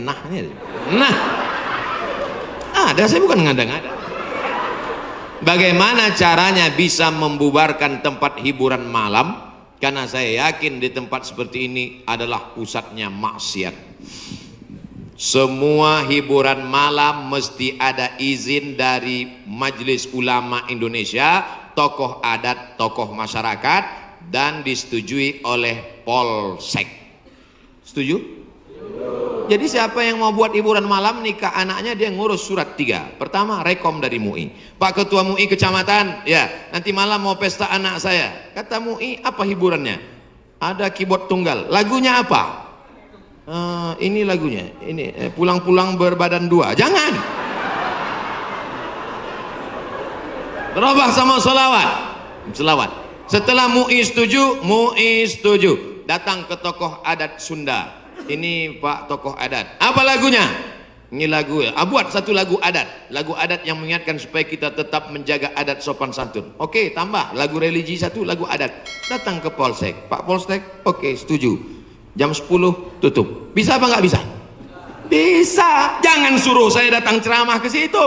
nahnya. Nah, ada, saya bukan ngada-ngada. Bagaimana caranya bisa membubarkan tempat hiburan malam? Karena saya yakin di tempat seperti ini adalah pusatnya maksiat. Semua hiburan malam mesti ada izin dari Majelis Ulama Indonesia, tokoh adat, tokoh masyarakat, dan disetujui oleh Polsek. Setuju? Jadi siapa yang mau buat hiburan malam nikah anaknya, dia ngurus surat 3. Pertama, rekom dari MUI. Pak Ketua MUI Kecamatan, ya nanti malam mau pesta anak saya. Kata MUI, apa hiburannya? Ada keyboard tunggal. Lagunya apa? Ini lagunya. Ini pulang-pulang berbadan 2. Jangan. Berubah sama selawat. Setelah MUI setuju, datang ke tokoh adat Sunda. Ini Pak tokoh adat, apa lagunya? Ini lagu ya, buat satu lagu adat yang mengingatkan supaya kita tetap menjaga adat sopan santun. Oke, tambah lagu religi satu, lagu adat. Datang ke Polsek, Pak Polsek, oke setuju, jam 10 tutup. Bisa apa nggak bisa? Bisa. Jangan suruh saya datang ceramah ke situ,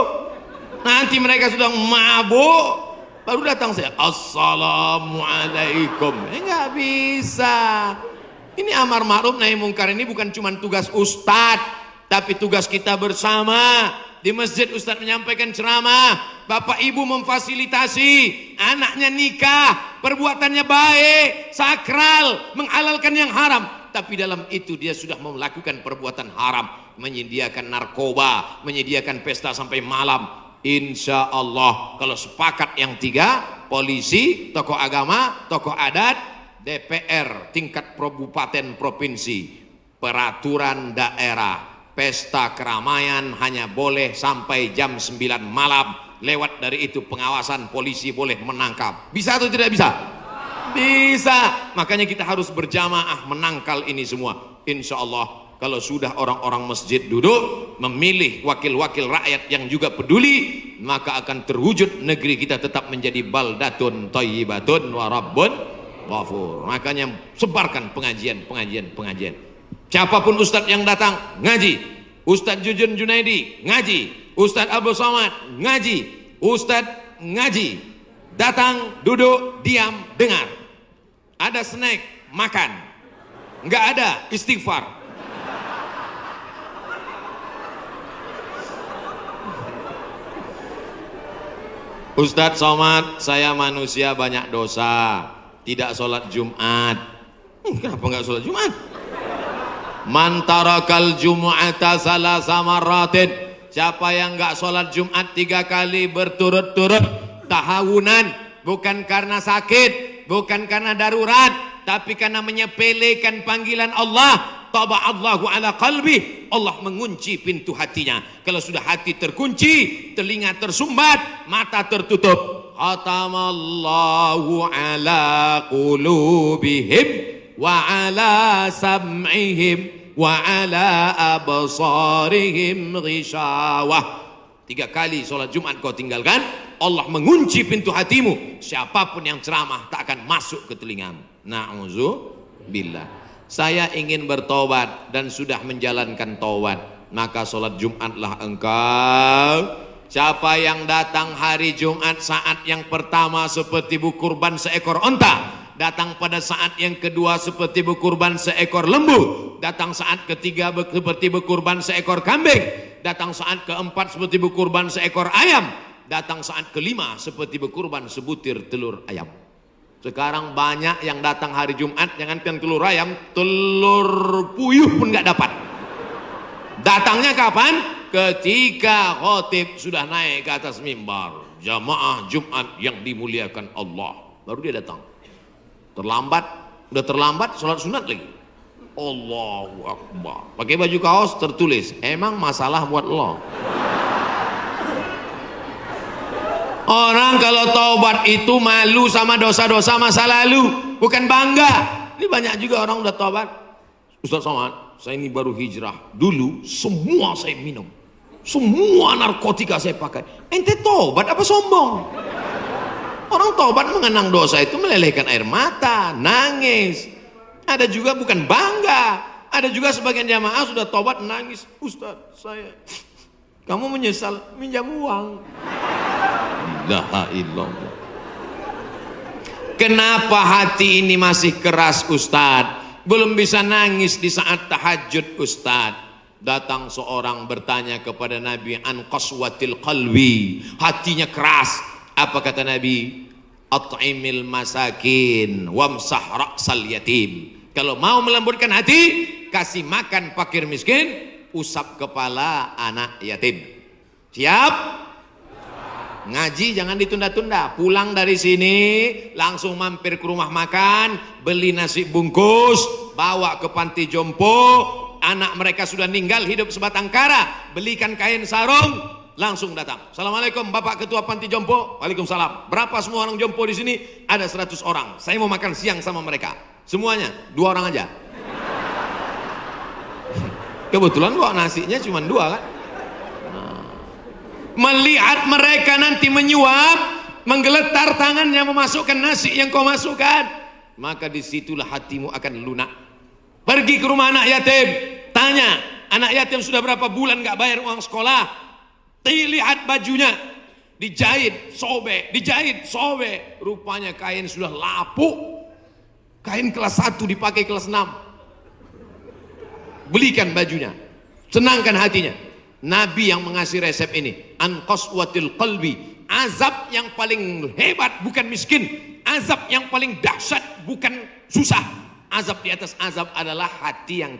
nanti mereka sudah mabuk baru datang saya assalamualaikum. Nggak bisa. Ini amar ma'ruf nahi mungkar ini bukan cuma tugas ustadz, tapi tugas kita bersama. Di masjid ustadz menyampaikan ceramah, bapak ibu memfasilitasi, anaknya nikah, perbuatannya baik, sakral, menghalalkan yang haram. Tapi dalam itu dia sudah melakukan perbuatan haram, menyediakan narkoba, menyediakan pesta sampai malam. Insya Allah kalau sepakat yang 3, polisi, tokoh agama, tokoh adat, DPR tingkat kabupaten provinsi, peraturan daerah, pesta keramaian hanya boleh sampai jam 9 malam. Lewat dari itu pengawasan polisi boleh menangkap. Bisa atau tidak bisa? Bisa. Makanya kita harus berjamaah menangkal ini semua. Insya Allah kalau sudah orang-orang masjid duduk memilih wakil-wakil rakyat yang juga peduli, maka akan terwujud negeri kita tetap menjadi baldatun thayyibatun wa rabbun ghafur. Makanya sebarkan pengajian. Siapapun ustadz yang datang ngaji, Ustadz Jujun Junaidi ngaji, Ustadz Abdul Somad ngaji, Ustadz ngaji. Datang, duduk, diam, dengar. Ada snack, makan. Nggak ada, istighfar. Ustadz Somad, saya manusia banyak dosa, tidak sholat Jumat. Kenapa nggak sholat Jumat? Man tarakal jumu'ata salasa marratin. Siapa yang nggak sholat Jumat 3 kali berturut-turut, tahawunan, bukan karena sakit, bukan karena darurat, tapi karena menyepelekan panggilan Allah, taba'allahu ala qalbi, Allah mengunci pintu hatinya. Kalau sudah hati terkunci, telinga tersumbat, mata tertutup, khatamallahu ala qulubihim wa ala sam'ihim wa ala absarihim ghishawah. 3 kali sholat Jumat kau tinggalkan, Allah mengunci pintu hatimu. Siapapun yang ceramah tak akan masuk ke telingamu. Na'udzubillah. Saya ingin bertobat dan sudah menjalankan taubat, maka sholat Jumatlah engkau. Siapa yang datang hari Jumat saat yang pertama seperti berkurban seekor onta, datang pada saat yang kedua seperti berkurban seekor lembu, datang saat ketiga seperti berkurban seekor kambing, datang saat keempat seperti berkurban seekor ayam, datang saat kelima seperti berkurban sebutir telur ayam. Sekarang banyak yang datang hari Jumat, jangankan telur ayam, telur puyuh pun nggak dapat. Datangnya kapan? Ketika khotib sudah naik ke atas mimbar, jamaah Jumat yang dimuliakan Allah, baru dia datang. Udah terlambat sholat sunat lagi. Allahu Akbar. Pakai baju kaos tertulis, emang masalah buat lo. Orang kalau taubat itu malu sama dosa-dosa masa lalu, bukan bangga. Ini banyak juga orang udah taubat. Ustaz Somad, saya ini baru hijrah. Dulu semua saya minum, semua narkotika saya pakai. Ente taubat apa sombong? Orang taubat mengenang dosa itu melelehkan air mata, nangis. Ada juga bukan bangga. Ada juga sebagian jamaah sudah tobat nangis, Ustaz kamu menyesal minjam uang. La ilallah. Kenapa hati ini masih keras Ustaz? Belum bisa nangis di saat tahajud Ustaz. Datang seorang bertanya kepada Nabi an qaswatil qalbi, hatinya keras. Apa kata Nabi? At'imil masakin wamsah ra'sal yatim. Kalau mau melembutkan hati, kasih makan fakir miskin, usap kepala anak yatim. Siap? Ngaji jangan ditunda-tunda. Pulang dari sini langsung mampir ke rumah makan, beli nasi bungkus, bawa ke panti jompo. Anak mereka sudah meninggal hidup sebatang kara, belikan kain sarung, langsung datang. Assalamualaikum Bapak Ketua Panti Jompo. Waalaikumsalam. Berapa semua orang jompo di sini? Ada 100 orang. Saya mau makan siang sama mereka. Semuanya 2 orang aja. Kebetulan kok nasinya cuma 2 kan. Melihat mereka nanti menyuap, menggeletar tangannya memasukkan nasi yang kau masukkan, maka disitulah hatimu akan lunak. Pergi ke rumah anak yatim, tanya anak yatim sudah berapa bulan gak bayar uang sekolah. Lihat bajunya, dijahit sobek, rupanya kain sudah lapuk. Kain kelas 1 dipakai kelas 6. Belikan bajunya, senangkan hatinya. Nabi yang mengasih resep ini, an qaswatil qalbi. Azab yang paling hebat bukan miskin, azab yang paling dahsyat bukan susah. Azab di atas azab adalah hati yang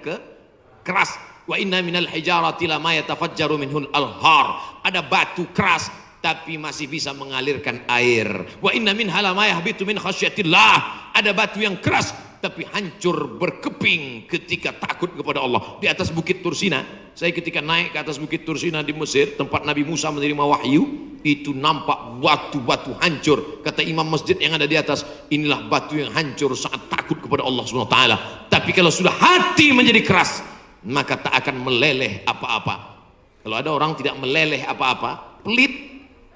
keras. Wa inna minal hijarati lama yatafajjaru minhul alhar. Ada batu keras tapi masih bisa mengalirkan air. Wa inna minha lama yahbitu min khasyatillah. Ada batu yang keras tapi hancur berkeping ketika takut kepada Allah. Di atas bukit Tursina, saya ketika naik ke atas bukit Tursina di Mesir, tempat Nabi Musa menerima wahyu, itu nampak batu-batu hancur. Kata imam masjid yang ada di atas, inilah batu yang hancur saat takut kepada Allah SWT. Tapi kalau sudah hati menjadi keras, maka tak akan meleleh apa-apa. Kalau ada orang tidak meleleh apa-apa, pelit,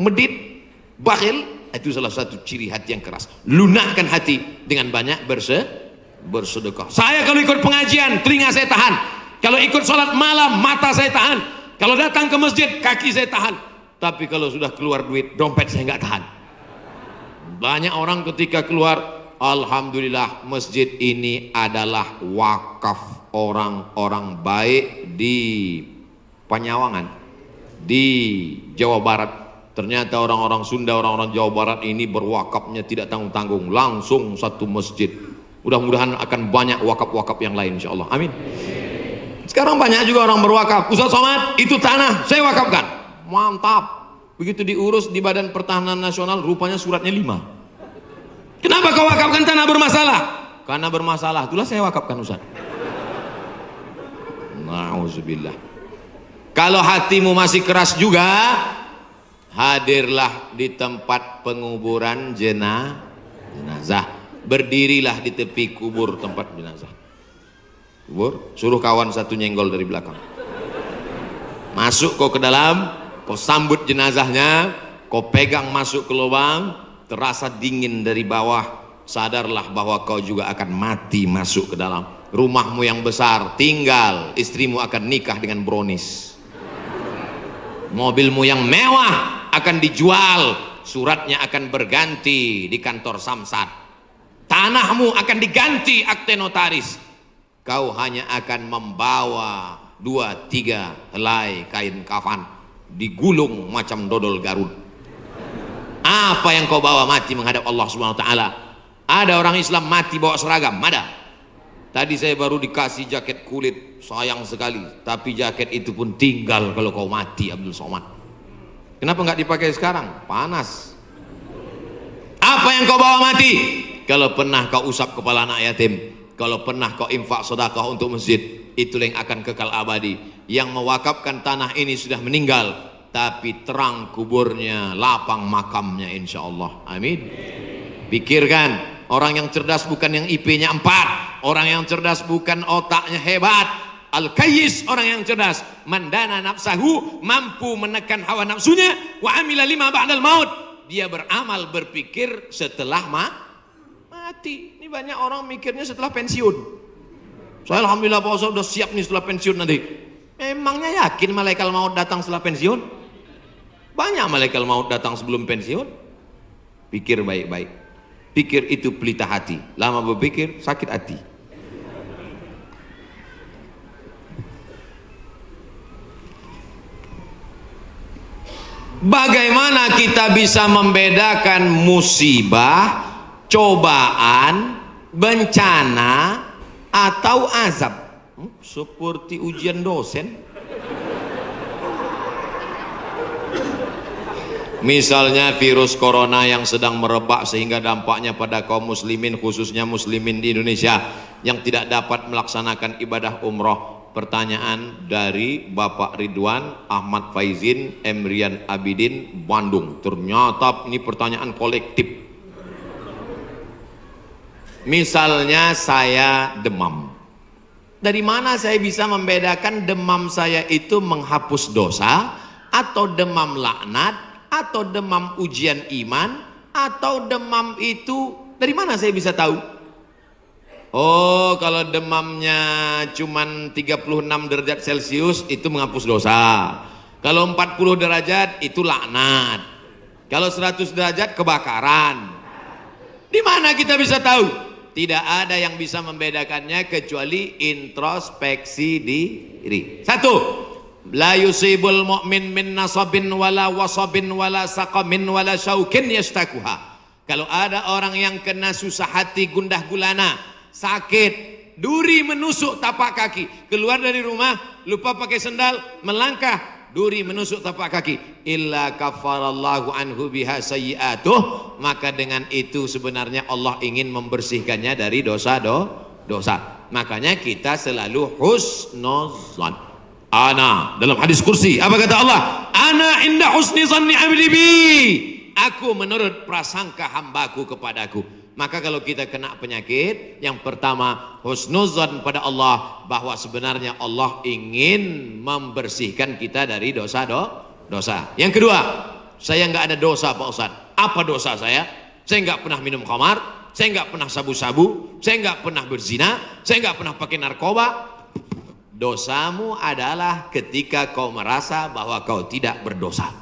medit, bakhil, itu salah satu ciri hati yang keras. Lunakkan hati dengan banyak bersedekah. Saya kalau ikut pengajian, telinga saya tahan. Kalau ikut sholat malam, mata saya tahan. Kalau datang ke masjid, kaki saya tahan. Tapi kalau sudah keluar duit, dompet saya nggak tahan. Banyak orang ketika keluar, alhamdulillah masjid ini adalah wakaf orang-orang baik di Panyawangan, di Jawa Barat. Ternyata orang-orang Sunda, orang-orang Jawa Barat ini berwakafnya tidak tanggung-tanggung, langsung satu masjid. Mudah-mudahan akan banyak wakaf-wakaf yang lain insyaallah. Amin. Sekarang banyak juga orang berwakaf. Ustaz Somad, itu tanah saya wakafkan. Mantap. Begitu diurus di Badan Pertahanan Nasional, rupanya suratnya 5. Kenapa kau wakafkan tanah bermasalah? Karena bermasalah, itulah saya wakafkan Ustaz. Nauzubillah. Kalau hatimu masih keras juga, hadirlah di tempat penguburan jenazah. Berdirilah di tepi kubur tempat jenazah. Kubur, suruh kawan satu nyenggol dari belakang. Masuk kau ke dalam, kau sambut jenazahnya, kau pegang masuk ke lubang, terasa dingin dari bawah. Sadarlah bahwa kau juga akan mati masuk ke dalam. Rumahmu yang besar tinggal, istrimu akan nikah dengan brownies. Mobilmu yang mewah akan dijual, suratnya akan berganti di kantor Samsat. Tanahmu akan diganti akte notaris. Kau hanya akan membawa 2-3 helai kain kafan, digulung macam dodol Garut. Apa yang kau bawa mati menghadap Allah SWT? Ada orang Islam mati bawa seragam, ada. Tadi saya baru dikasih jaket kulit, sayang sekali. Tapi jaket itu pun tinggal kalau kau mati, Abdul Somad. Kenapa nggak dipakai sekarang? Panas. Apa yang kau bawa mati? Kalau pernah kau usap kepala anak yatim, kalau pernah kau infak sedekah untuk masjid, itulah yang akan kekal abadi. Yang mewakafkan tanah ini sudah meninggal, tapi terang kuburnya, lapang makamnya insya Allah. Amin. Pikirkan, orang yang cerdas bukan yang IP-nya 4, orang yang cerdas bukan otaknya hebat. Al-Kayyis, orang yang cerdas, mandana nafsahu, mampu menekan hawa nafsunya, wa amila lima ba'dal maut, dia beramal berpikir setelah mati. Ini banyak orang mikirnya setelah pensiun. Saya alhamdulillah Pak Ustaz udah siap nih setelah pensiun nanti. Memangnya yakin malaikat maut datang setelah pensiun? Banyak malaikat maut datang sebelum pensiun. Pikir baik-baik. Pikir itu pelita hati. Lama berpikir sakit hati. Bagaimana kita bisa membedakan musibah, cobaan, bencana, atau azab? Seperti ujian dosen. Misalnya virus corona yang sedang merebak sehingga dampaknya pada kaum muslimin, khususnya muslimin di Indonesia yang tidak dapat melaksanakan ibadah umroh. Pertanyaan dari Bapak Ridwan Ahmad Faizin Emrian Abidin Bandung. Ternyata ini pertanyaan kolektif. Misalnya saya demam. Dari mana saya bisa membedakan demam saya itu menghapus dosa, atau demam laknat, atau demam ujian iman, atau demam itu dari mana saya bisa tahu? Oh, kalau demamnya cuman 36 derajat Celcius itu menghapus dosa. Kalau 40 derajat itu laknat. Kalau 100 derajat kebakaran. Di mana kita bisa tahu? Tidak ada yang bisa membedakannya kecuali introspeksi diri. Satu, la yusibul mu'min min nasabin wala wasabin wala saqamin wala syaukin yastakuha. Kalau ada orang yang kena susah hati, gundah gulana, sakit, duri menusuk tapak kaki, keluar dari rumah lupa pakai sendal, melangkah, duri menusuk tapak kaki, illa kafarallahu anhu biha sayyi'atuh, maka dengan itu sebenarnya Allah ingin membersihkannya dari dosa. Makanya kita selalu husnuzan. Ana, dalam hadis kursi apa kata Allah? Ana inda husni zanni abdi bi, aku menurut prasangka hambaku kepadaku. Maka kalau kita kena penyakit, yang pertama husnuzan pada Allah, bahwa sebenarnya Allah ingin membersihkan kita dari dosa. Yang kedua, saya nggak ada dosa Pak Ustaz. Apa dosa saya? Saya nggak pernah minum khamar, saya nggak pernah sabu-sabu, saya nggak pernah berzina, saya nggak pernah pakai narkoba. Dosamu adalah ketika kau merasa bahwa kau tidak berdosa.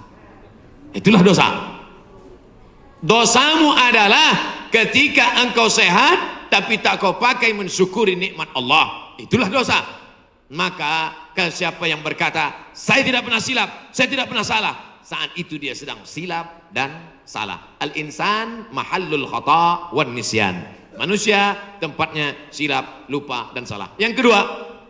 Itulah dosa. Dosamu adalah ketika engkau sehat tapi tak kau pakai mensyukuri nikmat Allah. Itulah dosa. Maka siapa yang berkata saya tidak pernah silap, saya tidak pernah salah, saat itu dia sedang silap dan salah. Al-insan mahallul khata' wan nisyan. Manusia tempatnya silap, lupa dan salah. Yang kedua,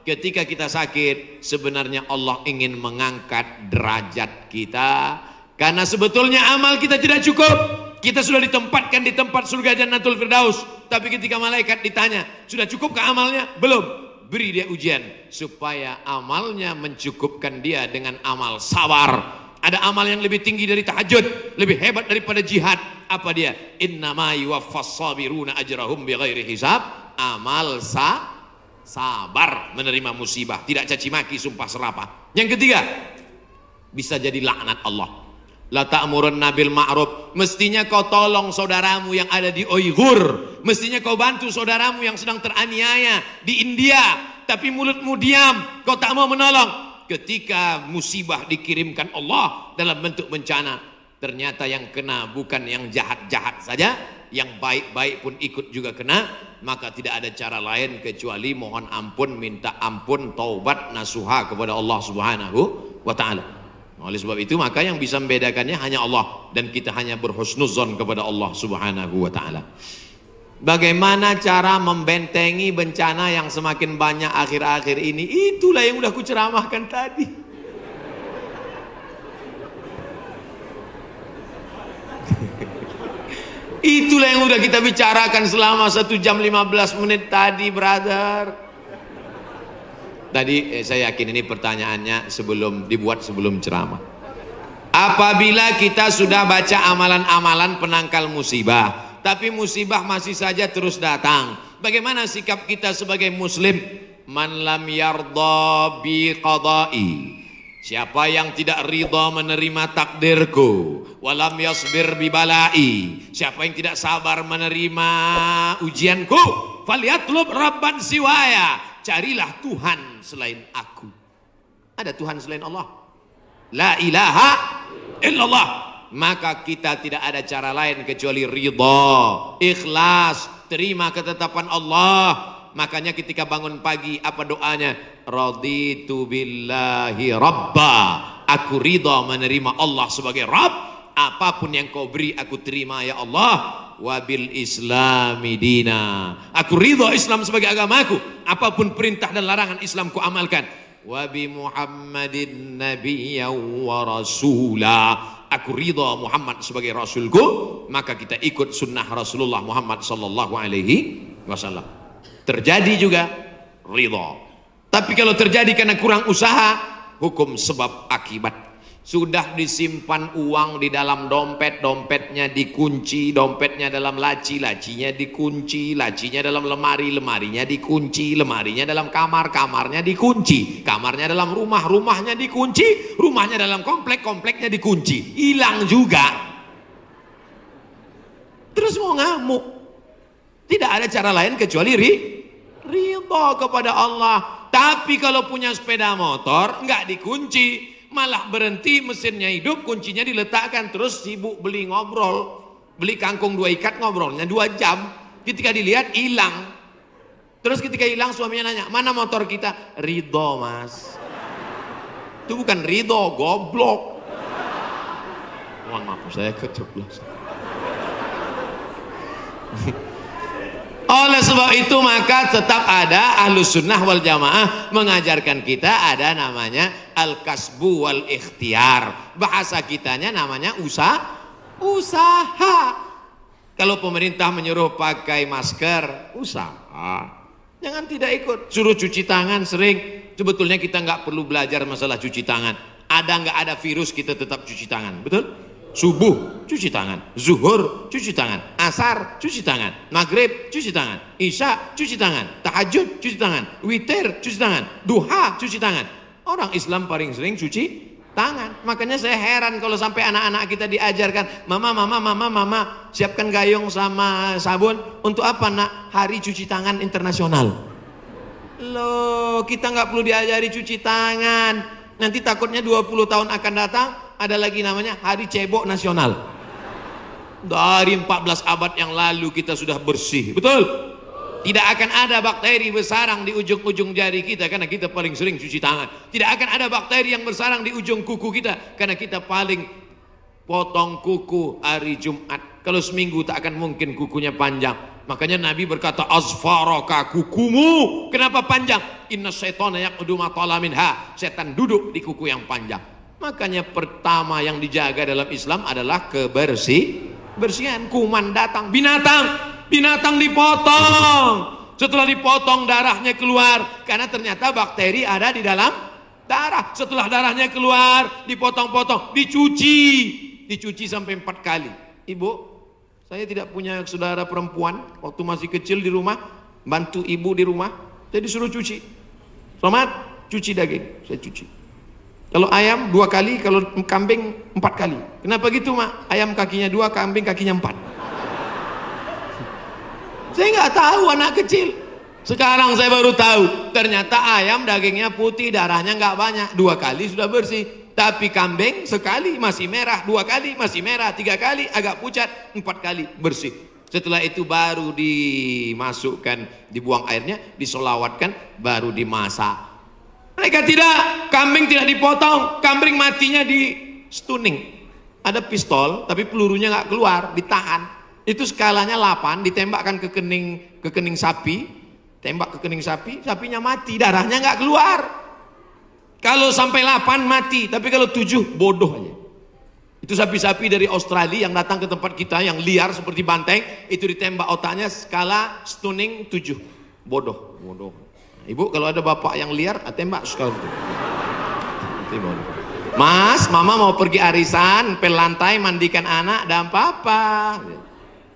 ketika kita sakit, sebenarnya Allah ingin mengangkat derajat kita, karena sebetulnya amal kita tidak cukup. Kita sudah ditempatkan di tempat surga Jannatul Firdaus, tapi ketika malaikat ditanya, sudah cukupkah amalnya? Belum. Beri dia ujian supaya amalnya mencukupkan dia dengan amal sabar. Ada amal yang lebih tinggi dari tahajud, lebih hebat daripada jihad. Apa dia? Innama yuwaffas sabiruna ajrahum bighairi hisab. Amal sabar, menerima musibah, tidak caci maki, sumpah serapah. Yang ketiga, bisa jadi laknat Allah. La ta'murunna bil ma'ruf, mestinya kau tolong saudaramu yang ada di Uighur, mestinya kau bantu saudaramu yang sedang teraniaya di India, tapi mulutmu diam, kau tak mau menolong. Ketika musibah dikirimkan Allah dalam bentuk bencana, ternyata yang kena bukan yang jahat-jahat saja, yang baik-baik pun ikut juga kena, maka tidak ada cara lain kecuali mohon ampun, minta ampun, taubat nasuha kepada Allah Subhanahu wa ta'ala. Oleh sebab itu maka yang bisa membedakannya hanya Allah, dan kita hanya berhusnuzon kepada Allah Subhanahu wa ta'ala. Bagaimana cara membentengi bencana yang semakin banyak akhir-akhir ini? Itulah yang udah kuceramahkan tadi. Itulah yang udah kita bicarakan selama 1 jam 15 menit tadi, brother. Tadi saya yakin ini pertanyaannya dibuat sebelum ceramah. Apabila kita sudah baca amalan-amalan penangkal musibah, tapi musibah masih saja terus datang, bagaimana sikap kita sebagai muslim? Man lam yardha bi qada'i, siapa yang tidak ridha menerima takdirku, walam yasbir bi bala'i, siapa yang tidak sabar menerima ujianku, falyatlub rabban siwaya, carilah Tuhan selain aku. Ada Tuhan selain Allah? La ilaha illallah. Maka kita tidak ada cara lain kecuali ridha, ikhlas, terima ketetapan Allah. Makanya ketika bangun pagi apa doanya? Raditu billahi rabba. Aku ridha menerima Allah sebagai Rabb. Apapun yang kau beri aku terima ya Allah. Wabil islami dina. Aku ridha Islam sebagai agamaku. Apapun perintah dan larangan Islam ku amalkan. Wabi Muhammadin nabiyya wa rasula. Aku ridha Muhammad sebagai rasulku, maka kita ikut sunnah Rasulullah Muhammad sallallahu alaihi wasallam. Terjadi juga ridha. Tapi kalau terjadi karena kurang usaha, hukum sebab akibat. Sudah disimpan uang di dalam dompet, dompetnya dikunci, dompetnya dalam laci, lacinya dikunci, lacinya dalam lemari, lemarinya dikunci, lemarinya dalam kamar, kamarnya dikunci, kamarnya dalam rumah, rumahnya dikunci, rumahnya dalam komplek, kompleknya dikunci, hilang juga. Terus mau ngamuk. Tidak ada cara lain kecuali ridha kepada Allah. Tapi kalau punya sepeda motor nggak dikunci, malah berhenti, mesinnya hidup, kuncinya diletakkan, terus sibuk beli ngobrol, beli kangkung 2 ikat, ngobrolnya 2 jam. Ketika dilihat hilang. Terus ketika hilang suaminya nanya, mana motor kita? Ridho mas. Itu bukan ridho, goblok. Mohon maaf saya keceplosan. Oleh sebab itu maka tetap ada Ahlus Sunnah wal Jamaah mengajarkan kita ada namanya al-kasbu wal ikhtiar. Bahasa kitanya namanya usaha. Kalau pemerintah menyuruh pakai masker, usaha. Jangan tidak ikut. Suruh cuci tangan sering. Sebetulnya kita nggak perlu belajar masalah cuci tangan. Ada nggak ada virus kita tetap cuci tangan, betul? Subuh cuci tangan, zuhur cuci tangan, asar cuci tangan, maghrib cuci tangan, isya cuci tangan, tahajud cuci tangan, witir cuci tangan, duha cuci tangan. Orang Islam paling sering cuci tangan. Makanya saya heran kalau sampai anak-anak kita diajarkan, mama siapkan gayung sama sabun. Untuk apa nak? Hari cuci tangan internasional. Loh, kita nggak perlu diajari cuci tangan. Nanti takutnya 20 tahun akan datang ada lagi namanya Hari Cebok Nasional. Dari 14 abad yang lalu kita sudah bersih, betul? Tidak akan ada bakteri bersarang di ujung-ujung jari kita karena kita paling sering cuci tangan. Tidak akan ada bakteri yang bersarang di ujung kuku kita karena kita paling potong kuku hari Jumat. Kalau seminggu tak akan mungkin kukunya panjang. Makanya Nabi berkata, asfaraka, kukumu kenapa panjang? Inna syaitana yaqudu ma tala minha. Setan duduk di kuku yang panjang. Makanya pertama yang dijaga dalam Islam adalah kebersihan. Kuman datang, binatang dipotong. Setelah dipotong darahnya keluar karena ternyata bakteri ada di dalam darah. Setelah darahnya keluar dipotong-potong, dicuci sampai 4 kali. Ibu, saya tidak punya saudara perempuan. Waktu masih kecil di rumah, bantu ibu di rumah, saya disuruh cuci. Selamat, cuci daging, saya cuci. Kalau ayam 2 kali, kalau kambing 4 kali. Kenapa gitu mak? Ayam kakinya 2, kambing kakinya 4. Saya nggak tahu anak kecil. Sekarang saya baru tahu. Ternyata ayam dagingnya putih, darahnya nggak banyak. 2 kali sudah bersih. Tapi kambing sekali masih merah, 2 kali masih merah, 3 kali agak pucat, 4 kali bersih. Setelah itu baru dimasukkan, dibuang airnya, disolawatkan, baru dimasak. Mereka tidak, kambing tidak dipotong, kambing matinya di stunning. Ada pistol, tapi pelurunya nggak keluar, ditahan. Itu skalanya 8, ditembakkan ke kening sapi, tembak ke kening sapi, sapinya mati, darahnya nggak keluar. Kalau sampai 8 mati, tapi kalau 7 bodoh aja. Itu sapi-sapi dari Australia yang datang ke tempat kita, yang liar seperti banteng, itu ditembak otaknya skala stunning 7, bodoh. Ibu kalau ada bapak yang liar, tembak sekali. Mas, mama mau pergi arisan, pel lantai, mandikan anak, dan papa.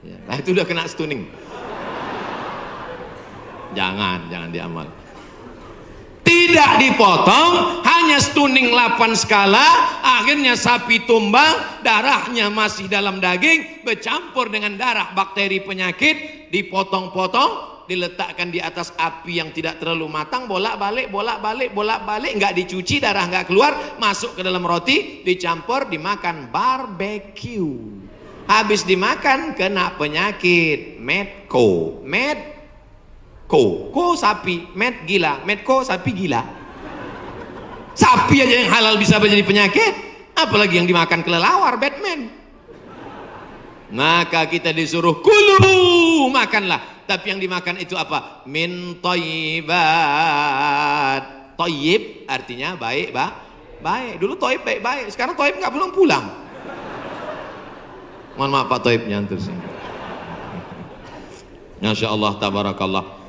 Nah itu udah kena stunning. Jangan diamal. Tidak dipotong, hanya stunning 8 skala, akhirnya sapi tumbang, darahnya masih dalam daging, bercampur dengan darah bakteri penyakit, dipotong-potong, diletakkan di atas api yang tidak terlalu matang, bolak-balik, nggak dicuci, darah nggak keluar, masuk ke dalam roti, dicampur, dimakan, barbecue. Habis dimakan kena penyakit medco, ko sapi, med gila, medco sapi gila. Sapi aja yang halal bisa menjadi penyakit, apalagi yang dimakan kelelawar, Batman. Maka kita disuruh kulu, makanlah. Tapi yang dimakan itu apa? Min thayyibat. Thayyib artinya baik, baik. Dulu thayyib baik-baik, sekarang thayyib nggak pulang-pulang. Mohon maaf Pak Thayyib nyantur sini. Masya Allah, tabarakallah.